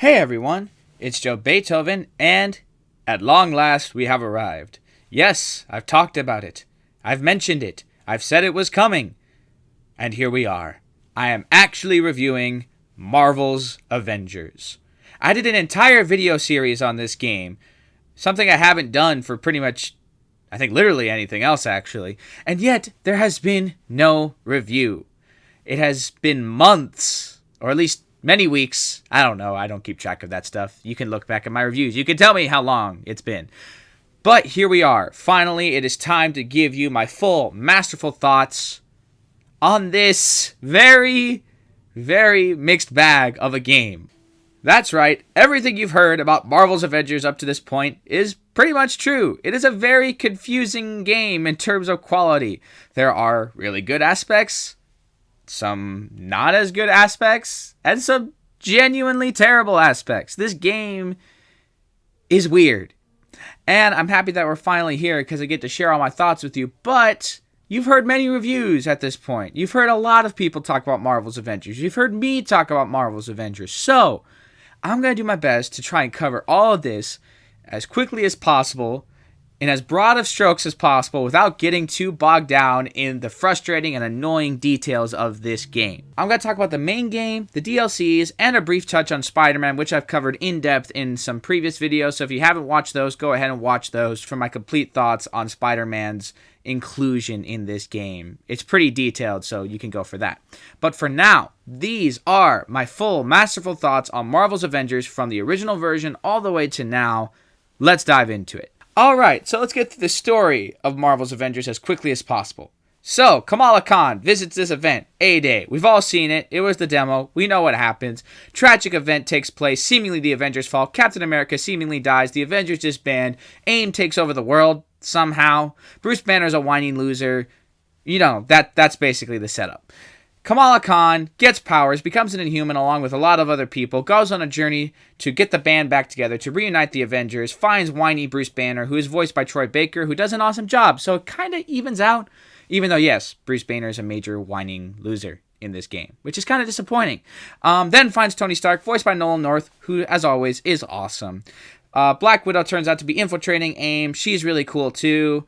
Hey everyone, it's Joe Beethoven, and at long last we have arrived. Yes, I've talked about it. I've mentioned it. I've said it was coming. And here we are. I am actually reviewing Marvel's Avengers. I did an entire video series on this game, something I haven't done for pretty much, I think literally anything else actually, and yet there has been no review. It has been months, or at least many weeks. I don't know. I don't keep track of that stuff. You can look back at my reviews. You can tell me how long it's been. But here we are. Finally, it is time to give you my full masterful thoughts on this very, very mixed bag of a game. That's right. Everything you've heard about Marvel's Avengers up to this point is pretty much true. It is a very confusing game in terms of quality. There are really good aspects, some not as good aspects, and some genuinely terrible aspects. This game is weird. And I'm happy that we're finally here because I get to share all my thoughts with you. But you've heard many reviews at this point. You've heard a lot of people talk about Marvel's Avengers. You've heard me talk about Marvel's Avengers. So I'm going to do my best to try and cover all of this as quickly as possible, in as broad of strokes as possible, without getting too bogged down in the frustrating and annoying details of this game. I'm going to talk about the main game, the DLCs, and a brief touch on Spider-Man, which I've covered in depth in some previous videos. So if you haven't watched those, go ahead and watch those for my complete thoughts on Spider-Man's inclusion in this game. It's pretty detailed, so you can go for that. But for now, these are my full masterful thoughts on Marvel's Avengers from the original version all the way to now. Let's dive into it. Alright, so let's get to the story of Marvel's Avengers as quickly as possible. So, Kamala Khan visits this event, A-Day. We've all seen it. It was the demo. We know what happens. Tragic event takes place. Seemingly the Avengers fall. Captain America seemingly dies. The Avengers disband. AIM takes over the world somehow. Bruce Banner's a whining loser. You know, that's basically the setup. Kamala Khan gets powers, becomes an Inhuman along with a lot of other people, goes on a journey to get the band back together, to reunite the Avengers, finds whiny Bruce Banner, who is voiced by Troy Baker, who does an awesome job, so it kind of evens out, even though, yes, Bruce Banner is a major whining loser in this game, which is kind of disappointing. Then finds Tony Stark, voiced by Nolan North, who, as always, is awesome. Black Widow turns out to be infiltrating AIM. She's really cool, too.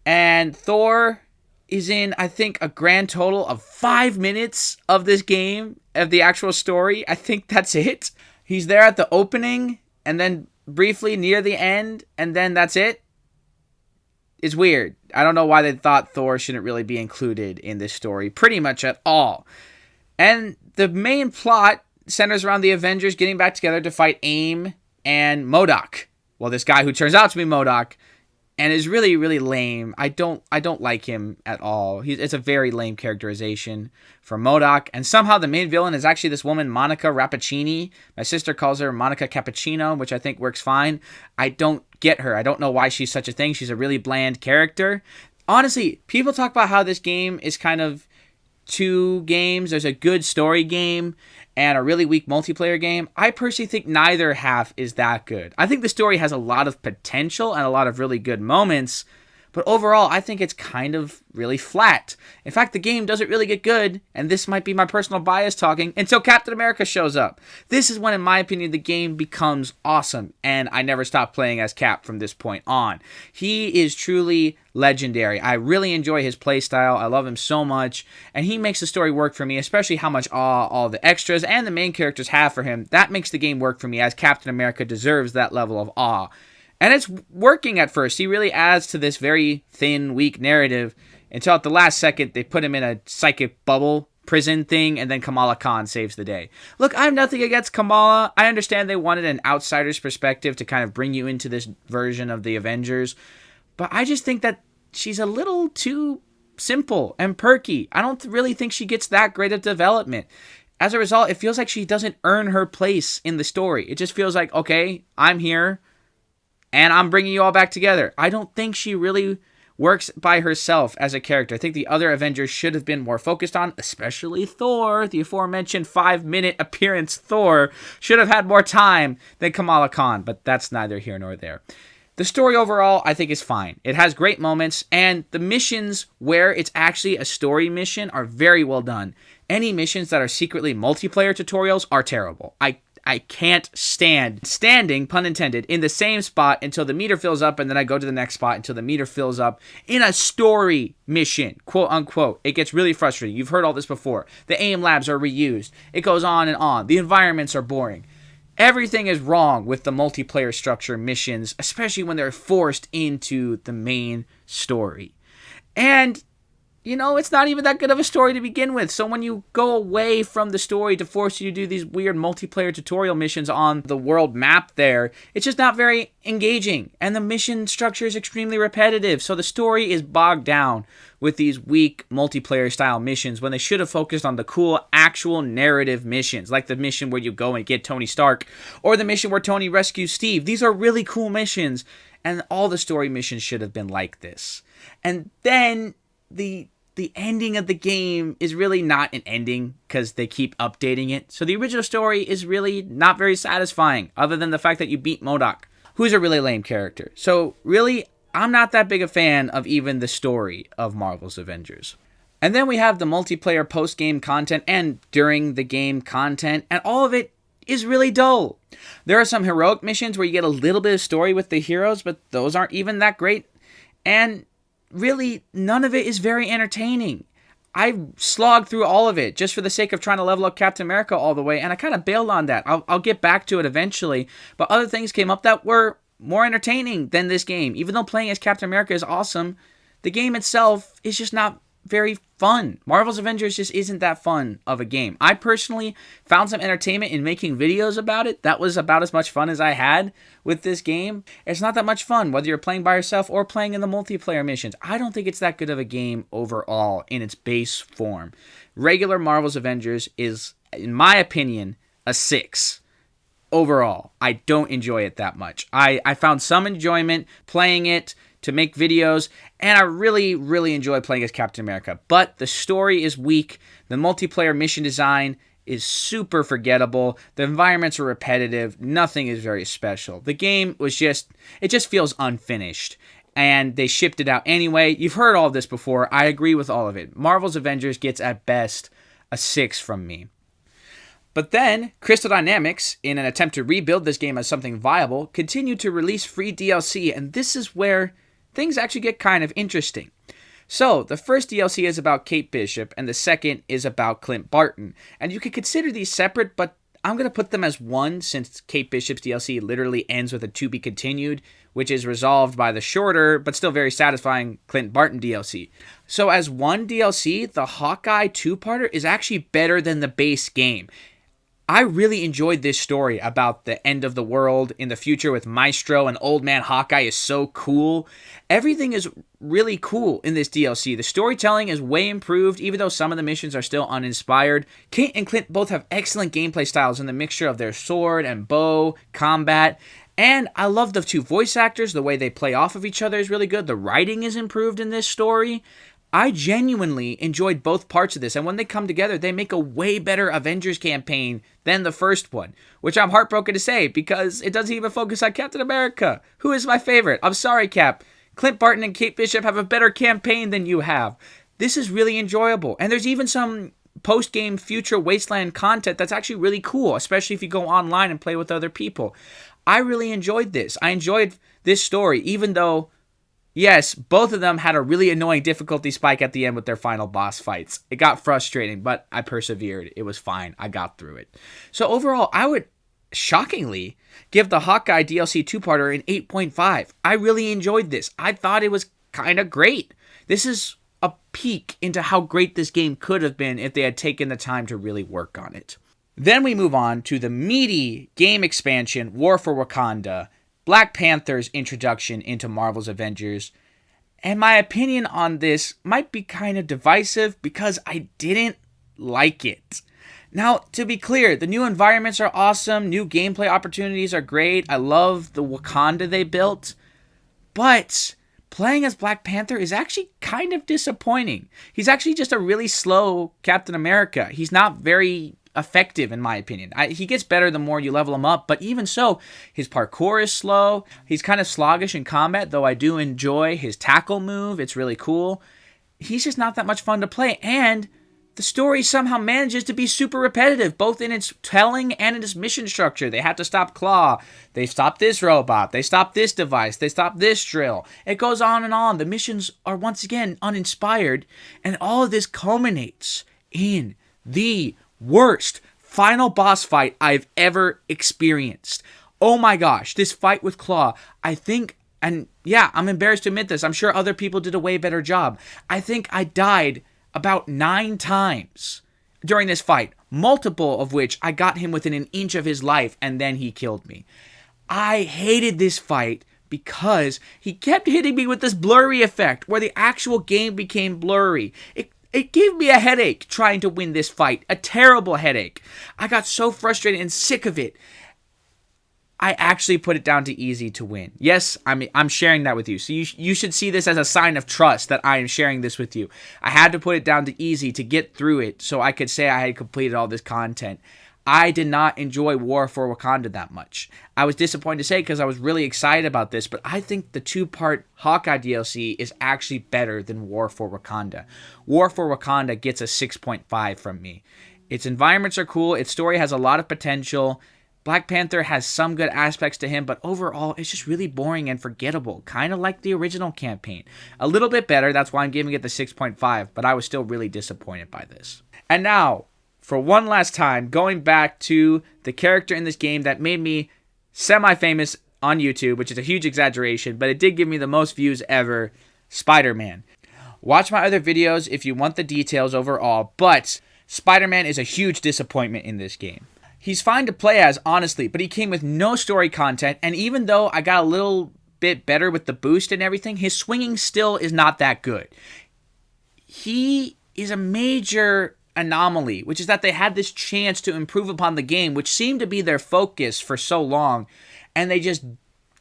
And Thor is in, I think, a grand total of 5 minutes of this game, of the actual story. I think that's it. He's there at the opening, and then briefly near the end, and then that's it. It's weird. I don't know why they thought Thor shouldn't really be included in this story, pretty much at all. And the main plot centers around the Avengers getting back together to fight AIM and MODOK. Well, this guy who turns out to be MODOK, and is really, really lame. I don't like him at all. It's a very lame characterization for MODOK. And somehow the main villain is actually this woman, Monica Rappaccini. My sister calls her Monica Cappuccino, which I think works fine. I don't get her. I don't know why she's such a thing. She's a really bland character. Honestly, people talk about how this game is kind of two games. There's a good story game and a really weak multiplayer game. I personally think neither half is that good. I think the story has a lot of potential and a lot of really good moments, but overall, I think it's kind of really flat. In fact, the game doesn't really get good, and this might be my personal bias talking, until Captain America shows up. This is when, in my opinion, the game becomes awesome, and I never stop playing as Cap from this point on. He is truly legendary. I really enjoy his playstyle. I love him so much, and he makes the story work for me, especially how much awe all the extras and the main characters have for him. That makes the game work for me, as Captain America deserves that level of awe. And it's working at first. He really adds to this very thin, weak narrative until at the last second they put him in a psychic bubble prison thing, and then Kamala Khan saves the day. Look, I have nothing against Kamala. I understand they wanted an outsider's perspective to kind of bring you into this version of the Avengers, but I just think that she's a little too simple and perky. I don't really think she gets that great of development. As a result, it feels like she doesn't earn her place in the story. It just feels like, okay, I'm here, and I'm bringing you all back together. I don't think she really works by herself as a character. I think the other Avengers should have been more focused on, especially Thor. The aforementioned 5-minute appearance Thor should have had more time than Kamala Khan, but that's neither here nor there. The story overall, I think, is fine. It has great moments, and the missions where it's actually a story mission are very well done. Any missions that are secretly multiplayer tutorials are terrible. I I can't stand standing, pun intended, in the same spot until the meter fills up, and then I go to the next spot until the meter fills up in a story mission, quote unquote. It gets really frustrating. You've heard all this before. The aim labs are reused. It goes on and on. The environments are boring. Everything is wrong with the multiplayer structure missions, especially when they're forced into the main story. And it's not even that good of a story to begin with. So when you go away from the story to force you to do these weird multiplayer tutorial missions on the world map there, it's just not very engaging. And the mission structure is extremely repetitive. So the story is bogged down with these weak multiplayer style missions when they should have focused on the cool actual narrative missions, like the mission where you go and get Tony Stark, or the mission where Tony rescues Steve. These are really cool missions, and all the story missions should have been like this. And then the ending of the game is really not an ending because they keep updating it. So the original story is really not very satisfying, other than the fact that you beat MODOK, who's a really lame character. So really, I'm not that big a fan of even the story of Marvel's Avengers. And then we have the multiplayer post-game content and during the game content, and all of it is really dull. There are some heroic missions where you get a little bit of story with the heroes, but those aren't even that great. And really, none of it is very entertaining. I slogged through all of it just for the sake of trying to level up Captain America all the way, and I kind of bailed on that. I'll get back to it eventually, but other things came up that were more entertaining than this game. Even though playing as Captain America is awesome, the game itself is just not very fun. Marvel's Avengers just isn't that fun of a game. I personally found some entertainment in making videos about it. That was about as much fun as I had with this game. It's not that much fun, whether you're playing by yourself or playing in the multiplayer missions. I don't think it's that good of a game overall in its base form. Regular Marvel's Avengers is, in my opinion, a 6. Overall, I don't enjoy it that much. I found some enjoyment playing it to make videos, and I really, really enjoy playing as Captain America. But the story is weak. The multiplayer mission design is super forgettable. The environments are repetitive. Nothing is very special. The game it just feels unfinished. And they shipped it out anyway. You've heard all of this before. I agree with all of it. Marvel's Avengers gets at best a 6 from me. But then, Crystal Dynamics, in an attempt to rebuild this game as something viable, continued to release free DLC, and this is where things actually get kind of interesting. So, the first DLC is about Kate Bishop, and the second is about Clint Barton. And you could consider these separate, but I'm going to put them as one, since Kate Bishop's DLC literally ends with a to be continued, which is resolved by the shorter, but still very satisfying Clint Barton DLC. So as one DLC, the Hawkeye two-parter is actually better than the base game. I really enjoyed this story about the end of the world in the future with Maestro and Old Man Hawkeye is so cool. Everything is really cool in this DLC. The storytelling is way improved, even though some of the missions are still uninspired. Kate and Clint both have excellent gameplay styles in the mixture of their sword and bow, combat, and I love the two voice actors. The way they play off of each other is really good. The writing is improved in this story. I genuinely enjoyed both parts of this, and when they come together, they make a way better Avengers campaign than the first one, which I'm heartbroken to say because it doesn't even focus on Captain America, who is my favorite. I'm sorry, Cap. Clint Barton and Kate Bishop have a better campaign than you have. This is really enjoyable, and there's even some post-game Future Wasteland content that's actually really cool, especially if you go online and play with other people. I really enjoyed this. I enjoyed this story, even though yes, both of them had a really annoying difficulty spike at the end with their final boss fights. It got frustrating, but I persevered. It was fine. I got through it. So overall, I would shockingly give the Hawkeye DLC two-parter an 8.5. I really enjoyed this. I thought it was kind of great. This is a peek into how great this game could have been if they had taken the time to really work on it. Then we move on to the meaty game expansion, War for Wakanda, Black Panther's introduction into Marvel's Avengers, and my opinion on this might be kind of divisive because I didn't like it. Now, to be clear, the new environments are awesome, new gameplay opportunities are great, I love the Wakanda they built, but playing as Black Panther is actually kind of disappointing. He's actually just a really slow Captain America. He's not very effective in my opinion. He gets better the more you level him up, but even so, his parkour is slow. He's kind of sluggish in combat, though I do enjoy his tackle move. It's really cool. He's just not that much fun to play, and the story somehow manages to be super repetitive, both in its telling and in its mission structure. They have to stop Claw. They stop this robot. They stop this device. They stop this drill. It goes on and on. The missions are once again uninspired, and all of this culminates in the worst final boss fight I've ever experienced. Oh my gosh, this fight with Claw, I think, and yeah, I'm embarrassed to admit this, I'm sure other people did a way better job. I think I died about 9 times during this fight, multiple of which I got him within an inch of his life, and then he killed me. I hated this fight because he kept hitting me with this blurry effect where the actual game became blurry. It gave me a headache trying to win this fight, a terrible headache. I got so frustrated and sick of it. I actually put it down to easy to win. Yes, I'm sharing that with you. So you should see this as a sign of trust that I am sharing this with you. I had to put it down to easy to get through it so I could say I had completed all this content. I did not enjoy War for Wakanda that much. I was disappointed to say because I was really excited about this, but I think the 2-part Hawkeye DLC is actually better than War for Wakanda. War for Wakanda gets a 6.5 from me. Its environments are cool. Its story has a lot of potential. Black Panther has some good aspects to him, but overall, it's just really boring and forgettable, kind of like the original campaign. A little bit better, that's why I'm giving it the 6.5, but I was still really disappointed by this. And now, for one last time, going back to the character in this game that made me semi-famous on YouTube, which is a huge exaggeration, but it did give me the most views ever, Spider-Man. Watch my other videos if you want the details overall, but Spider-Man is a huge disappointment in this game. He's fine to play as, honestly, but he came with no story content, and even though I got a little bit better with the boost and everything, his swinging still is not that good. He is a major anomaly, which is that they had this chance to improve upon the game, which seemed to be their focus for so long, and they just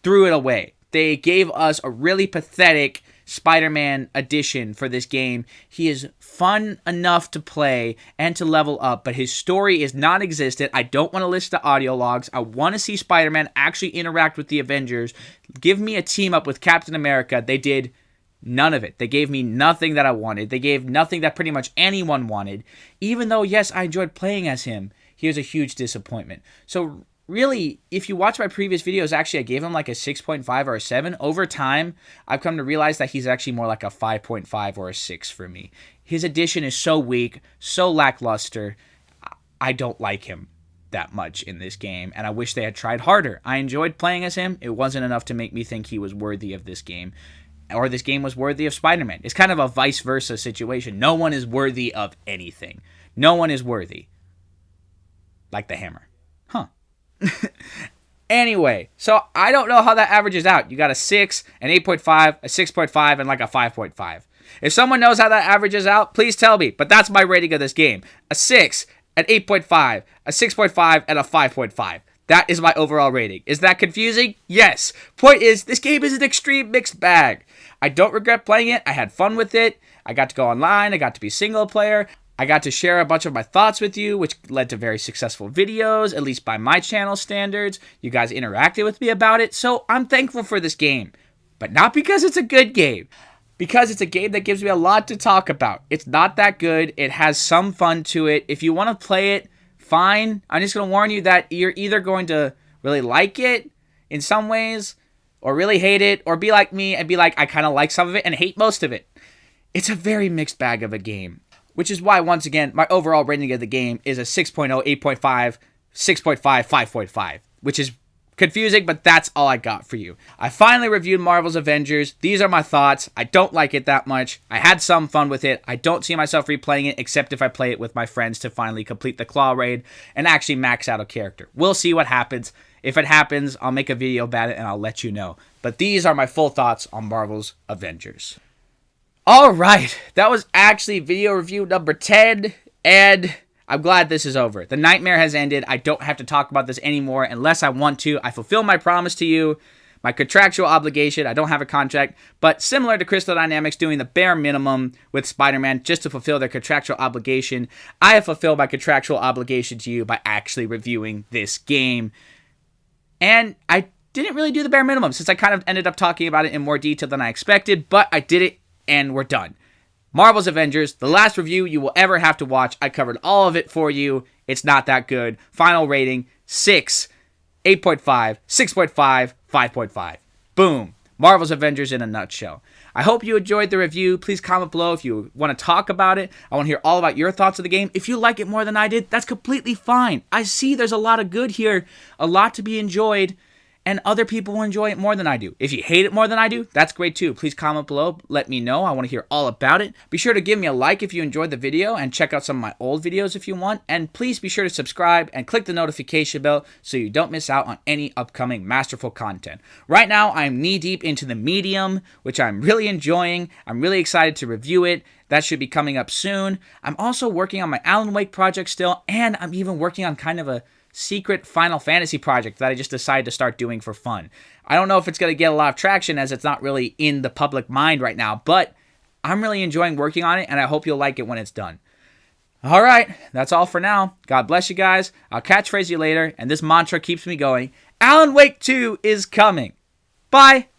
threw it away. They gave us a really pathetic Spider-Man edition for this game. He is fun enough to play and to level up, but his story is non-existent. I don't want to listen to audio logs. I want to see Spider-Man actually interact with the Avengers. Give me a team up with Captain America. They did none of it. They gave me nothing that I wanted. They gave nothing that pretty much anyone wanted. Even though, yes, I enjoyed playing as him, he was a huge disappointment. So really, if you watch my previous videos, actually I gave him like a 6.5 or a 7. Over time, I've come to realize that he's actually more like a 5.5 or a 6 for me. His addition is so weak, so lackluster. I don't like him that much in this game, and I wish they had tried harder. I enjoyed playing as him. It wasn't enough to make me think he was worthy of this game, or this game was worthy of Spider-Man. It's kind of a vice versa situation. No one is worthy of anything. No one is worthy. Like the hammer. Huh. Anyway, so I don't know how that averages out. You got a 6, an 8.5, a 6.5, and like a 5.5. If someone knows how that averages out, please tell me. But that's my rating of this game. A 6, an 8.5, a 6.5, and a 5.5. That is my overall rating. Is that confusing? Yes. Point is, this game is an extreme mixed bag. I don't regret playing it. I had fun with it. I got to go online. I got to be single player. I got to share a bunch of my thoughts with you, which led to very successful videos, at least by my channel standards. You guys interacted with me about it, so I'm thankful for this game. But not because it's a good game. Because it's a game that gives me a lot to talk about. It's not that good. It has some fun to it. If you want to play it, fine. I'm just going to warn you that you're either going to really like it in some ways, or really hate it, or be like me and be like, I kind of like some of it and hate most of it. It's a very mixed bag of a game. Which is why, once again, my overall rating of the game is a 6.0, 8.5, 6.5, 5.5. Which is confusing, but that's all I got for you. I finally reviewed Marvel's Avengers. These are my thoughts. I don't like it that much. I had some fun with it. I don't see myself replaying it, except if I play it with my friends to finally complete the Claw Raid and actually max out a character. We'll see what happens. If it happens, I'll make a video about it and I'll let you know. But these are my full thoughts on Marvel's Avengers. Alright, that was actually video review number 10, and I'm glad this is over. The nightmare has ended. I don't have to talk about this anymore unless I want to. I fulfill my promise to you, my contractual obligation. I don't have a contract, but similar to Crystal Dynamics doing the bare minimum with Spider-Man just to fulfill their contractual obligation, I have fulfilled my contractual obligation to you by actually reviewing this game. And I didn't really do the bare minimum since I kind of ended up talking about it in more detail than I expected, but I did it. And we're done. Marvel's Avengers, the last review you will ever have to watch. I covered all of it for you. It's not that good. Final rating, 6, 8.5, 6.5, 5.5. Boom. Marvel's Avengers in a nutshell. I hope you enjoyed the review. Please comment below if you want to talk about it. I want to hear all about your thoughts of the game. If you like it more than I did, that's completely fine. I see there's a lot of good here, a lot to be enjoyed, and other people will enjoy it more than I do. If you hate it more than I do, that's great too. Please comment below. Let me know. I want to hear all about it. Be sure to give me a like if you enjoyed the video and check out some of my old videos if you want. And please be sure to subscribe and click the notification bell so you don't miss out on any upcoming Masterful content. Right now, I'm knee-deep into the Medium, which I'm really enjoying. I'm really excited to review it. That should be coming up soon. I'm also working on my Alan Wake project still, and I'm even working on kind of a secret Final Fantasy project that I just decided to start doing for fun. I don't know if it's going to get a lot of traction as it's not really in the public mind right now, but I'm really enjoying working on it, and I hope you'll like it when it's done. All right, that's all for now. God bless you guys. I'll catchphrase you later, and this mantra keeps me going. Alan Wake 2 is coming. Bye.